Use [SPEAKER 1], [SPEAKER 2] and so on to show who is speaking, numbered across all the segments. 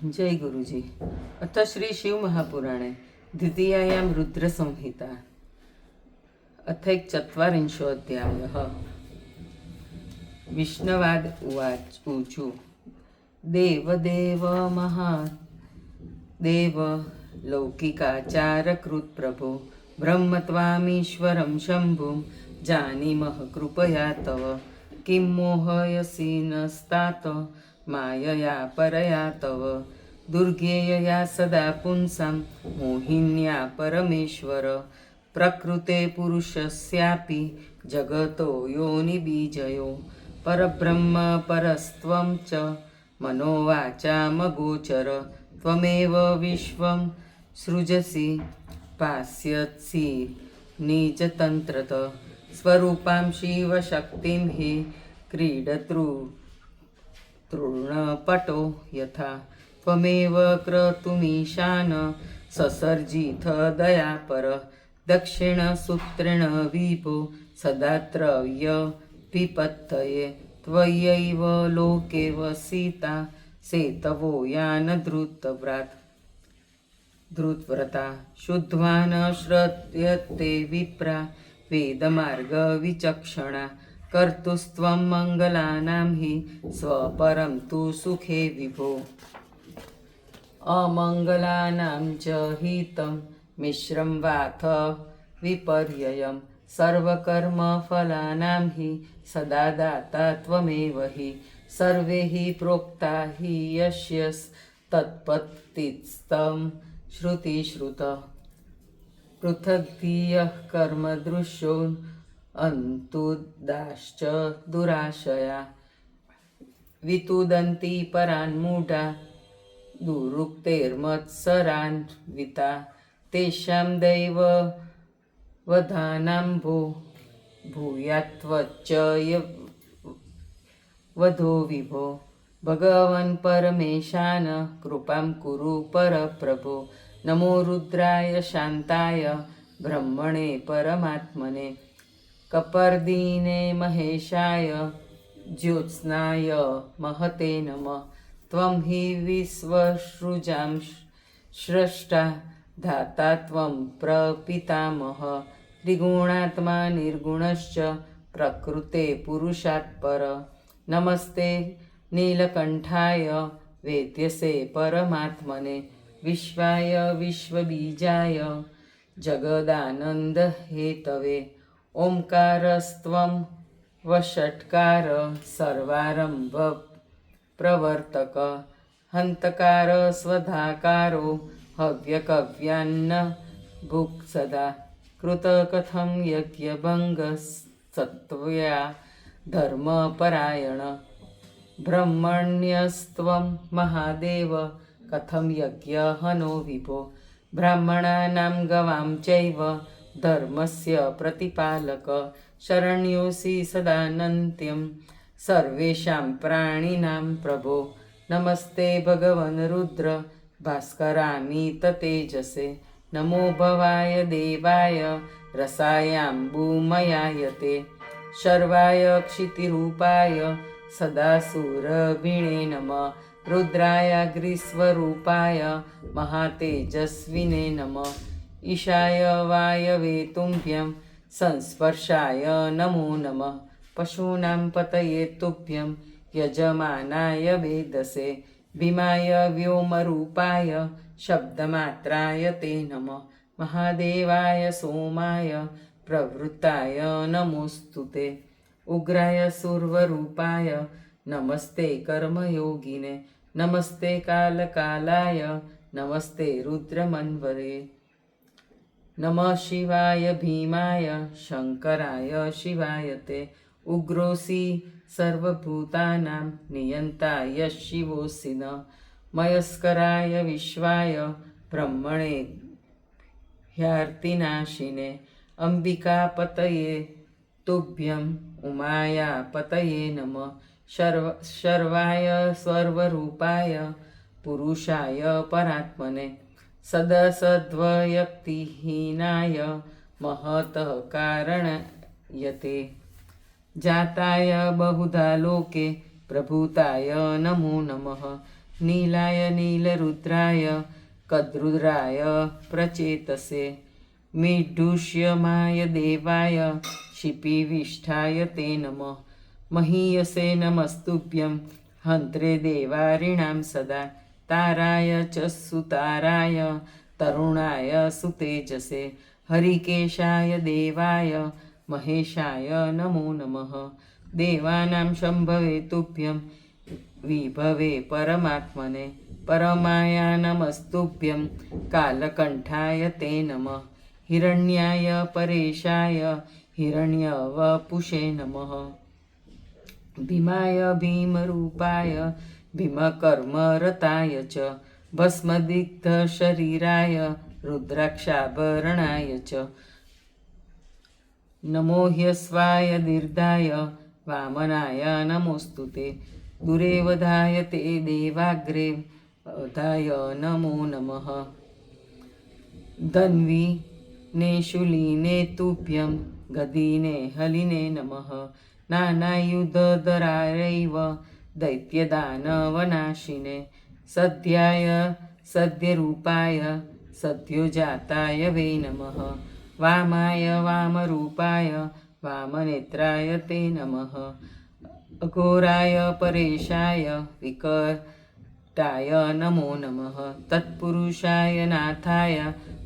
[SPEAKER 1] जय गुरुजी। अथ श्री शिव महापुराणे द्वितीयायां रुद्रसंहिता अथ चत्वारिंशोऽध्यायः। विष्णवाद उवाच ऊचु देवदेव महादेव लौकिकाचारकृत् प्रभो ब्रह्म त्वामीश्वरं शम्भुं जानीमः कृपया तव किं मोहयसि नस्तात मायया परया तव दुर्गेयया सदा पुंसां मोहिन्या परमेश्वर प्रकृते पुरुषस्यापि जगतो योनिबीजयो परब्रह्म परस्त्वं च मनोवाचामगोचर त्वमेव विश्वं सृजसि पास्यसि निजतन्त्रत स्वरूपां शिवशक्तिं हि तृणपटो यथा त्वमेव क्रतुमीशान ससर्जिथ दयापर दक्षिणसूत्रेण विभो सदा त्रय्य विपत्तये त्वयैव लोके वसिता सेतवो यान धृतव्रता शुद्ध्वान् श्रत्यते विप्रा वेदमार्गविचक्षणा कर्तुस्त्वं मङ्गलानां हि स्वपरं तु सुखे विभो अमङ्गलानां च हितं मिश्रं वाथ विपर्ययं सर्वकर्मफलानां हि सदा दाता त्वमेव हि सर्वे हि प्रोक्ता हि यस्यस्तत्पत्तिस्तं श्रुतिश्रुत पृथग्धियः कर्मदृश्यो अन्तुदाश्च दुराशया वितुदन्ति परान्मूढा दुरुक्तेर्मत्सरान्विता तेषां दैववधानाम्भो भूयात्त्वच्च वधो विभो भगवन् परमेशान कृपां कुरु परप्रभो नमो रुद्राय शान्ताय ब्रह्मणे परमात्मने कपर्दीने महेशाय ज्योत्स्नाय महते नमः त्वं हि विश्वसृजां स्रष्टा धाता त्वं प्रपितामह त्रिगुणात्मा निर्गुणश्च प्रकृते पुरुषात् पर नमस्ते नीलकण्ठाय वेद्यसे परमात्मने विश्वाय विश्वबीजाय जगदानन्दहेतवे ओंकारस्त्वं वषट्कार सर्वारंभ प्रवर्तक हन्तकार स्वधाकारो हव्यकव्यान्न भुक् सदा कृतकथं यज्ञभङ्गसत्त्वया धर्मपरायण ब्रह्मण्यस्त्वं महादेव कथं यज्ञहनो विभो ब्राह्मणानां गवां चैव धर्मस्य प्रतिपालक शरण्योऽसि सदानन्त्यं सर्वेषां प्राणिनां प्रभो नमस्ते भगवन् रुद्र भास्करामित तेजसे नमो भवाय देवाय रसायाम्बुमयायते शर्वाय क्षितिरूपाय सदा सुरभिणे नमः रुद्रायाग्निस्वरूपाय महातेजस्विने नमः ईशाय वायवे तुभ्यं संस्पर्शाय नमो नमः पशूनां पतये तुभ्यं यजमानाय वेदसे भीमाय व्योमरूपाय शब्दमात्राय ते नमः महादेवाय सोमाय प्रवृत्ताय नमोऽस्तु ते उग्राय सूर्वरूपाय नमस्ते कर्मयोगिने नमस्ते कालकालाय नमस्ते रुद्रमन्वरे नमः शिवाय भीमाय शङ्कराय शिवाय ते उग्रोऽसि सर्वभूतानां नियन्ताय शिवोऽसि न मयस्कराय विश्वाय ब्रह्मणे ह्यार्तिनाशिने अम्बिकापतये तुभ्यं उमायापतये नमः शर्वाय सर्वरूपाय पुरुषाय परात्मने सदसद्वयक्तिहीनाय महतः कारणयते जाताय बहुधा लोके प्रभूताय नमो नमः नीलाय नीलरुद्राय कद्रुद्राय प्रचेतसे मीढुष्यमाय देवाय शिपिविष्ठाय ते नमः महीयसे नमस्तुभ्यं हन्त्रे देवारिणां सदा ताराय च सुताराय तरुणाय सुतेजसे हरिकेशाय देवाय महेशाय नमो नमः देवानां शम्भवे तुभ्यं विभवे परमात्मने परमाया नमस्तुभ्यं कालकण्ठाय ते नमः हिरण्याय परेशाय हिरण्यवपुषे नमः भीमाय भीमरूपाय भीमकर्मरताय च भस्मदिग्धशरीराय रुद्राक्षाभरणाय च नमो ह्यस्वाय दीर्घाय वामनाय नमोऽस्तु ते दुरेवधाय ते देवाग्रे वधाय नमो नमः धन्वी ने शूलिने तुभ्यं गदीने हलिने नमः नानायुधधरायैव दैत्यदानवनाशिने सद्याय सद्यरूपाय सद्योजाताय वै नमः वामाय वामरूपाय वामनेत्राय ते नमः अघोराय परेशाय विकटाय नमो नमः तत्पुरुषाय नाथाय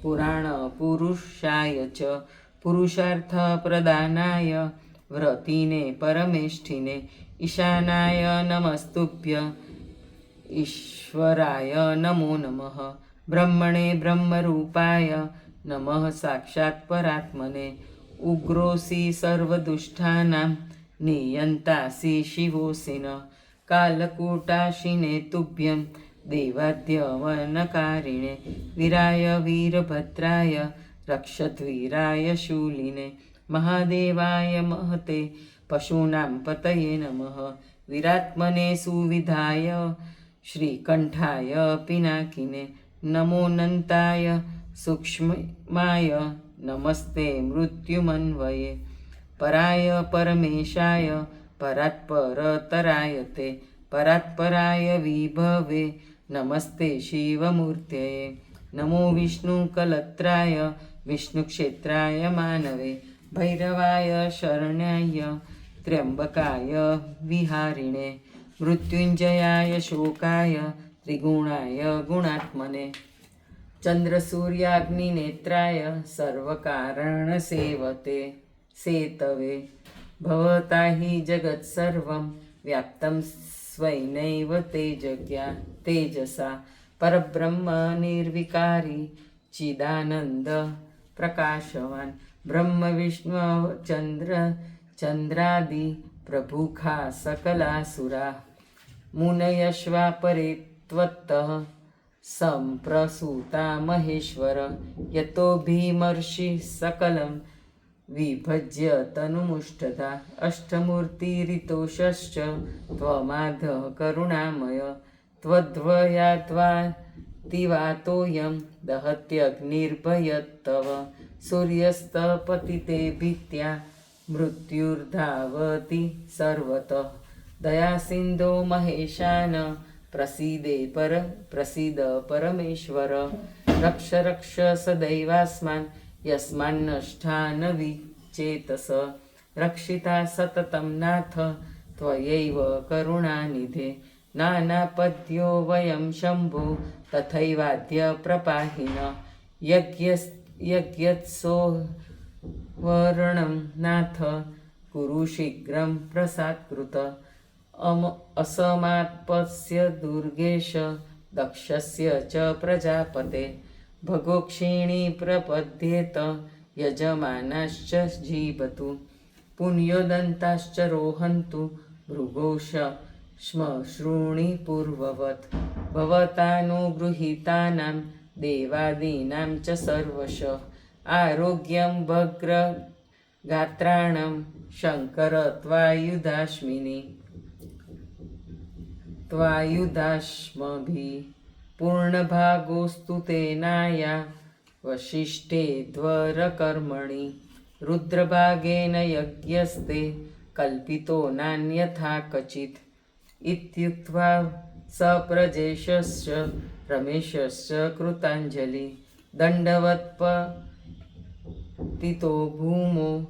[SPEAKER 1] पुराणपुरुषाय च पुरुषार्थप्रदानाय व्रतिने परमेष्ठिने ईशानाय नमस्तुभ्य ईश्वराय नमो नमः ब्रह्मणे ब्रह्मरूपाय नमः साक्षात् परात्मने उग्रोऽसि सर्वदुष्टानां नियन्तासि शिवोऽसि न कालकूटाशिने तुभ्यं देवाद्यवनकारिणे वीराय वीरभद्राय रक्षद्वीराय शूलिने महादेवाय महते पशूनां पतये नमः वीरात्मने सुविधाय श्रीकण्ठाय पिनाकिने नमोऽनन्ताय सूक्ष्माय नमस्ते मृत्युमन्वये पराय परमेशाय परात्परतराय ते परात्पराय विभवे नमस्ते शिवमूर्तये नमो विष्णुकलत्राय विष्णुक्षेत्राय मानवे भैरवाय शरण्याय त्र्यंबकाय विहारिणे मृत्युंजयाय शोकाय त्रिगुणाय गुणात्मने चन्द्रसूर्याग्निनेत्राय सर्वकारणसेवते सेतवे भवता हि जगत्सर्वं व्याप्तं स्वैनैव तेजसा परब्रह्म निर्विकारी चिदानन्द प्रकाशवान् ब्रह्म विष्णु चन्द्रादि प्रभुखा सकलासुरा मुनयश्वा परे त्वत्तः सम्प्रसूता महेश्वर यतो भीमर्षि सकलं विभज्य तनुमुष्टदा अष्टमूर्तिरितोषश्च त्वमाधः करुणामय त्वद्वयाद्वातिवातोऽयं दहत्यग्निर्भयत्तव सूर्यस्तपतिते भीत्या मृत्युर्धावति सर्वतः दयासिन्धो महेशान प्रसीद परमेश्वर रक्ष रक्ष सदैवास्मान् यस्मान्नष्टान विचेतस रक्षिता सततं नाथ त्वयैव करुणानिधे नानापद्यो वयं शम्भो तथैवाद्य प्रपाहिन यज्ञत्सोवर्णं नाथ कुरु शीघ्रं प्रसात्कृत असमात्पस्य दुर्गेश दक्षस्य च प्रजापते भगोक्षिणी प्रपद्येत यजमानाश्च जीवतु पुण्योदन्ताश्च रोहन्तु भृगोश श्मश्रूणि पूर्ववत् भवतानुगृहीतानां देवादीनां च सर्वशः आरोग्यं भग्रगात्राणां शङ्कर त्वायुधाश्मभिः पूर्णभागोऽस्तु ते नाया वसिष्ठे द्वरकर्मणि रुद्रभागेन यज्ञस्ते कल्पितो नान्यथा क्वचित् इत्युक्त्वा सप्रजेशश्च रमेशश्च कृताञ्जलि दण्डवत्पतितो भूमो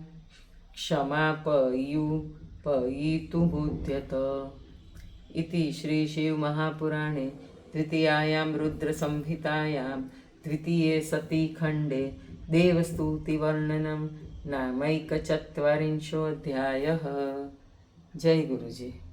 [SPEAKER 1] क्षमापयितुमुद्यत इति श्रीशिवमहापुराणे द्वितीयायां रुद्रसंहितायां द्वितीये सती खण्डे देवस्तुतिवर्णनं नामैकचत्वारिंशोऽध्यायः। जय गुरुजी।